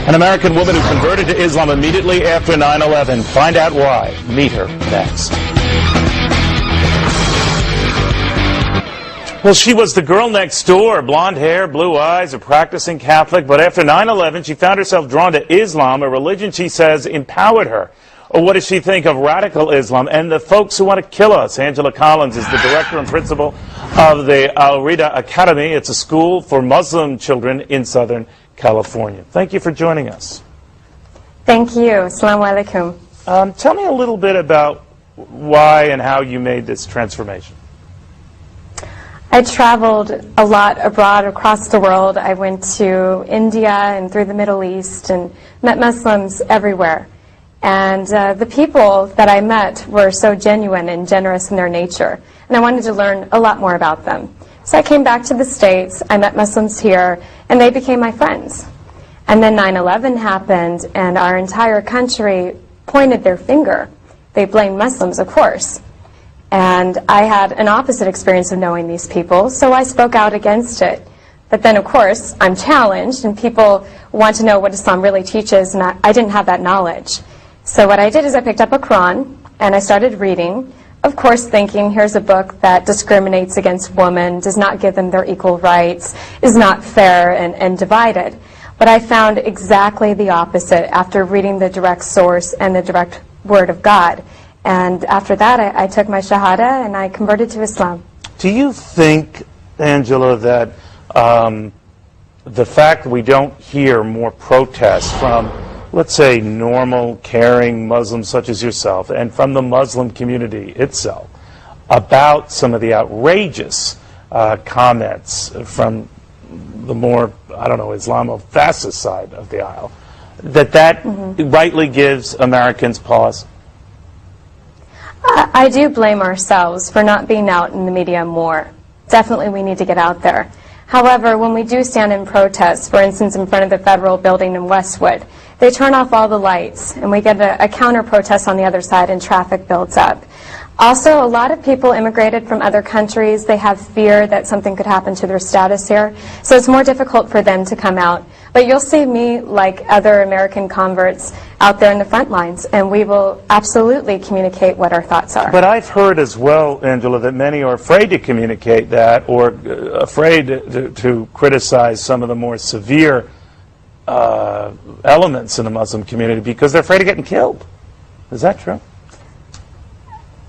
An American woman who converted to Islam immediately after 9/11. Find out why. Meet her next. Well, she was the girl next door, blonde hair, blue eyes, a practicing Catholic, but after 9/11, she found herself drawn to Islam, a religion she says empowered her. Or what does she think of radical Islam and the folks who want to kill us? Angela Collins is the director and principal of the Al-Rida Academy. It's a school for Muslim children in Southern California. Thank you for joining us. Thank you. Assalamu alaikum. Tell me a little bit about why and how you made this transformation. I traveled a lot abroad across the world. I went to India and through the Middle East and met Muslims everywhere. And the people that I met were so genuine and generous in their nature. And I wanted to learn a lot more about them. So I came back to the States, I met Muslims here, and they became my friends. And then 9/11 happened, and our entire country pointed their finger. They blamed Muslims, of course. And I had an opposite experience of knowing these people, so I spoke out against it. But then, of course, I'm challenged, and people want to know what Islam really teaches, and I didn't have that knowledge. So what I did is I picked up a Quran, and I started reading, of course thinking, here's a book that discriminates against women, does not give them their equal rights, is not fair and divided. But I found exactly the opposite after reading the direct source and the direct word of God. And after that, I took my Shahada and I converted to Islam. Do you think, Angela, that the fact that we don't hear more protests from, let's say, normal, caring Muslims such as yourself, and from the Muslim community itself, about some of the outrageous comments from the more, I don't know, Islamo-fascist side of the aisle, that rightly gives Americans pause? I do blame ourselves for not being out in the media more. Definitely we need to get out there. However, when we do stand in protest, for instance in front of the federal building in Westwood, they turn off all the lights and we get a counter-protest on the other side and traffic builds up. Also, a lot of people immigrated from other countries. They have fear that something could happen to their status here, so it's more difficult for them to come out. But you'll see me, like other American converts, out there in the front lines, and we will absolutely communicate what our thoughts are. But I've heard as well, Angela, that many are afraid to communicate that, or afraid to criticize some of the more severe elements in the Muslim community because they're afraid of getting killed. Is that true?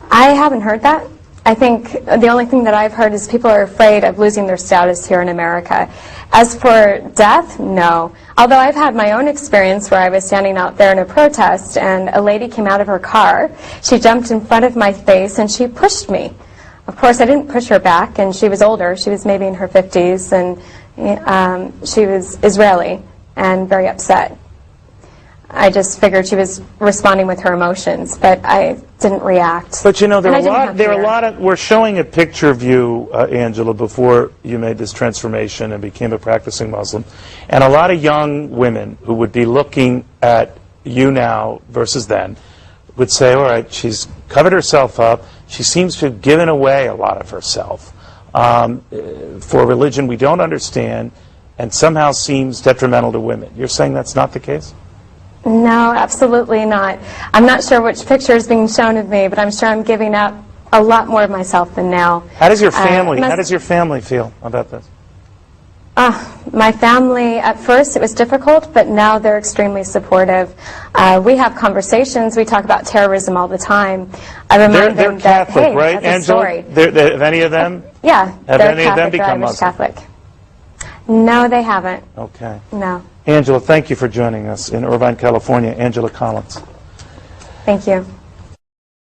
I haven't heard that. I think the only thing that I've heard is people are afraid of losing their status here in America. As for death, no. Although I've had my own experience where I was standing out there in a protest and a lady came out of her car, she jumped in front of my face and she pushed me. Of course, I didn't push her back, and she was older. She was maybe in her 50s, and she was Israeli and very upset. I just figured she was responding with her emotions, but I didn't react. But you know, there are a lot of, we're showing a picture of you, Angela, before you made this transformation and became a practicing Muslim, and a lot of young women who would be looking at you now versus then would say, all right, she's covered herself up, she seems to have given away a lot of herself for a religion we don't understand and somehow seems detrimental to women. You're saying that's not the case? No, absolutely not. I'm not sure which picture is being shown of me, but I'm sure I'm giving up a lot more of myself than now. How does your family feel about this? My family, at first it was difficult, but now they're extremely supportive. We have conversations. We talk about terrorism all the time. I remind them Catholic, that, hey, right, that's a Angela? story. Have any of them? Yeah, have they're any Catholic, of them become Irish Muslim? Catholic. No, they haven't. Okay. No. Angela, thank you for joining us in Irvine, California. Angela Collins. Thank you.